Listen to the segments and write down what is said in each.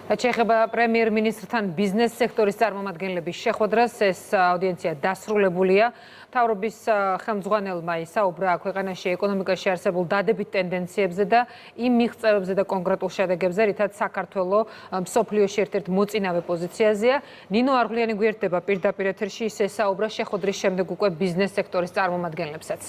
Ჩეხება პრემიერ-მინისტრთან ბიზნეს სექტორის წარმომადგენლების შეხვედრას ეს აუდიენცია დასრულებულია. მთავრობის ხელმძღვანელმა ისაუბრა ქვეყანაში ეკონომიკაში არსებულ დადებით ტენდენციებზე და იმ მიღწევებზე და კონკრეტულ შედეგებზე, რითაც საქართველო მსოფლიოში ერთ-ერთ მოწინავე პოზიციაზეა. ნინო არღლიანი გვერდება პირდაპირ ეთერში, ის ესაუბრა შეხვედრის შემდეგ უკვე ბიზნეს სექტორის წარმომადგენლებსაც.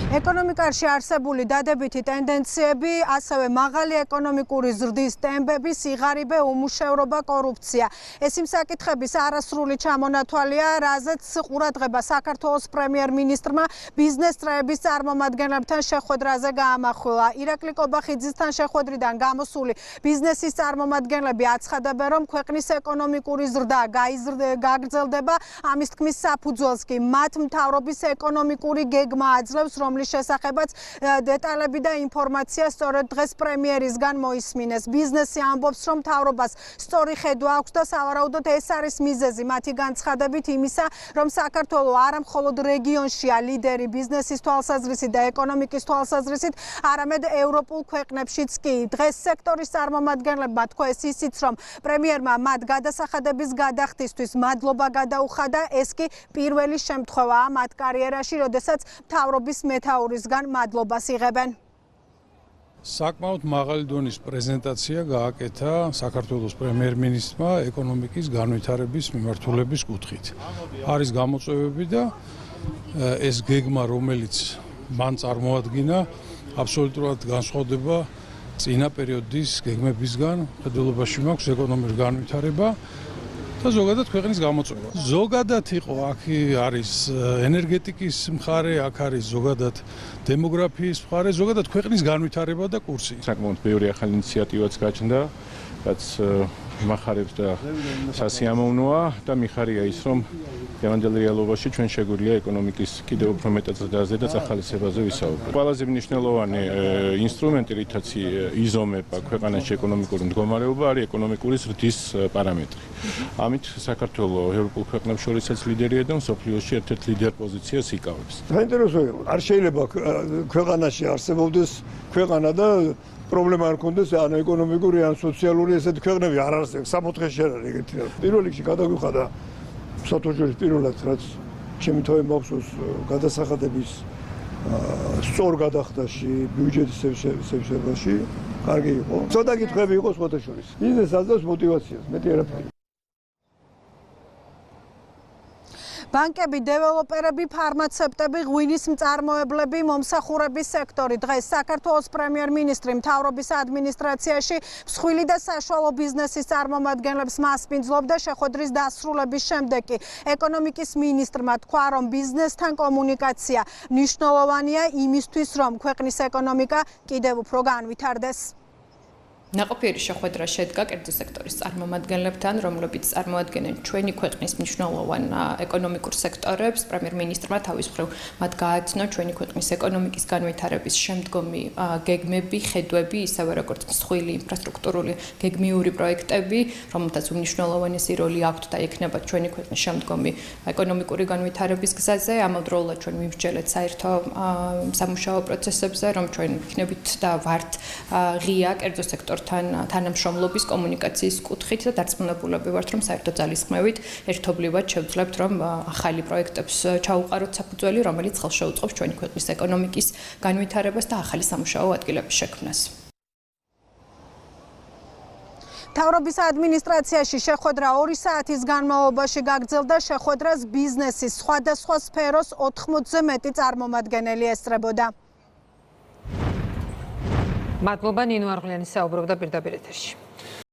ეკონომიკაში არსებული დადებითი ტენდენციები, ასევე მაღალი ეკონომიკური ზრდის ტემპები, სიღარიბე, უმუშევრობა, კორუფცია. ეს იმ საკითხების არასრული ჩამონათვალია, რაზეც ყურადღება საქართველოს პრემიერ-მინისტრმა ბიზნეს წრეების წარმომადგენლებთან შეხვედრაზე გაამახვილა. ირაკლი კობახიძისთან შეხვედრიდან გამოსული ბიზნესის წარმომადგენლები აცხადებენ, რომ ქვეყნის ეკონომიკური ზრდა გაგრძელდება, ამის თქმის საფუძველს კი მათ მთავრობის ეკონომიკური გეგმა აძლევს, რომლის შესახებაც დეტალები და ინფორმაცია სწორედ დღეს პრემიერისგან მოისმინეს. ბიზნესი ამბობს, რომ მთავრობას სწორი ხედვა აქვს და სავარაუდოდ ეს არის მიზეზი მათი განცხადებით იმისა, რომ საქართველო არა მხოლოდ რეგიონშია ლიდერი ბიზნესის თვალსაზრისით და ეკონომიკის თვალსაზრისით, არამედ ევროპულ ქვეყნებშიც კი. დღეს სექტორის წარმომადგენლებმა თქვეს ისიც, რომ პრემიერმა მათ გადასახადების გადახდისთვის მადლობა გადაუხადა, ეს კი პირველი შემთხვევაა მათ კარიერაში, როდესაც მთავრობის მეთაურისგან მადლობას იღებენ. საკმაოდ მაღალი დონის პრეზენტაცია გააკეთა საქართველოს პრემიერ-მინისტრმა ეკონომიკის განვითარების მიმართულების კუთხით. არის გამოწვევები და ეს გეგმა, რომელიც მან წარმოადგინა, აბსოლუტურად განსხვავდება წინა პერიოდის გეგმებისგან. მხედველობაში მაქვს ეკონომიკური განვითარება და ზოგადად ქვეყნის გამოწვევა. ზოგადად იყო აქ არის ენერგეტიკის მხარე, აქ არის ზოგადად დემოგრაფიის მხარე, ზოგადად ქვეყნის განვითარება და კურსი. საკმაოდ ბევრი ახალი ინიციატივაც გაჩნდა, რაც მახარებს და სასიამოვნოა და მიხარია ის, რომ დღევანდელ რეალობაში ჩვენ შეგვიძლია ეკონომიკის კიდევ უფრო მეტად ზრდაზე და წახალისებაზე ვისაუბროთ. ყველაზე მნიშვნელოვანი ინსტრუმენტი, რითაც იზომება ქვეყანაში ეკონომიკური მდგომარეობა, არის ეკონომიკური ზრდის პარამეტრი. ამით საქართველო ევროპულ ქვეყნებს შორისაც ლიდერია და მსოფლიოში ერთ-ერთ ლიდერ პოზიციას იკავებს. საინტერესო იყო, არ შეიძლება ქვეყანაში არსებობდეს ქვეყანა და პრობლემა არ ქონდეს ან ეკონომიკური ან სოციალური ესეთი ქვეყნები არ არსებობს. 64-ში არ არის ეგეთი. პირველ რიგში გადაგვიხადა სათოჯერის პირველად, რაც ჩემი თავი მახსოვს გადასახადების სწორ გადახდაში, ბიუჯეტის შევშებაში, კარგი იყო. ცოტა კითხვები იყო სხვათა შორის. ბიზნესს აძლევს მოტივაციას, მეტი არაფერი. ბანკები, დეველოპერები, ფარმაცევტები, ღვინის მწარმოებლები, მომსახურების სექტორი. დღეს საქართველოს პრემიერ-მინისტრი მთავრობის ადმინისტრაციაში მსხვილი და საშუალო ბიზნესის წარმომადგენლებს მასპინძლობდა შეხვედრის დასრულების შემდეგ კი ეკონომიკის მინისტრმა თქვა, რომ ბიზნესთან კომუნიკაცია მნიშვნელოვანია იმისთვის, რომ ქვეყნის ეკონომიკა კიდევ უფრო განვითარდეს. ნაყოფიერი შეხვედრა შედგა კერძო სექტორის წარმომადგენლებთან, რომლებიც წარმოადგენენ ჩვენი ქვეყნის მნიშვნელოვან ეკონომიკურ სექტორებს. პრემიერ-მინისტრმა თავის მხრივ მათ გააცნო ჩვენი ქვეყნის ეკონომიკის განვითარების შემდგომი გეგმები, ხედვები, ისევე როგორც მსხვილი ინფრასტრუქტურული გეგმიური პროექტები, რომელთაც უმნიშვნელოვანესი როლი აქვთ და ექნება ჩვენი ქვეყნის შემდგომი ეკონომიკური განვითარების გზაზე. ამავდროულად ჩვენ მივსჯელეთ საერთო სამუშაო პროცესებზე, რომ ჩვენ ვიქნებით და ვართ ღია კერძო სექტორ თანამშრომლობის კომუნიკაციის კუთხით და დარწმუნებულები ვართ, რომ საერთო ძალისხმევით ერთობლივად შევძლებთ, რომ ახალი პროექტებს ჩაუყაროთ საფუძველი, რომელიც ხელშეუწყობს ჩვენი ქვეყნის ეკონომიკის განვითარებას და ახალი სამუშაო ადგილების შექმნას. მთავრობის ადმინისტრაციაში შეხვედრა 2 საათის განმავლობაში გაგრძელდა. შეხვედრას ბიზნესის სხვადასხვა სფეროს 80-ზე მეტი წარმომადგენელი ესწრებოდა. მადლობა ნინო არღლიანი საუბრობდა პირდაპირ ეთერში.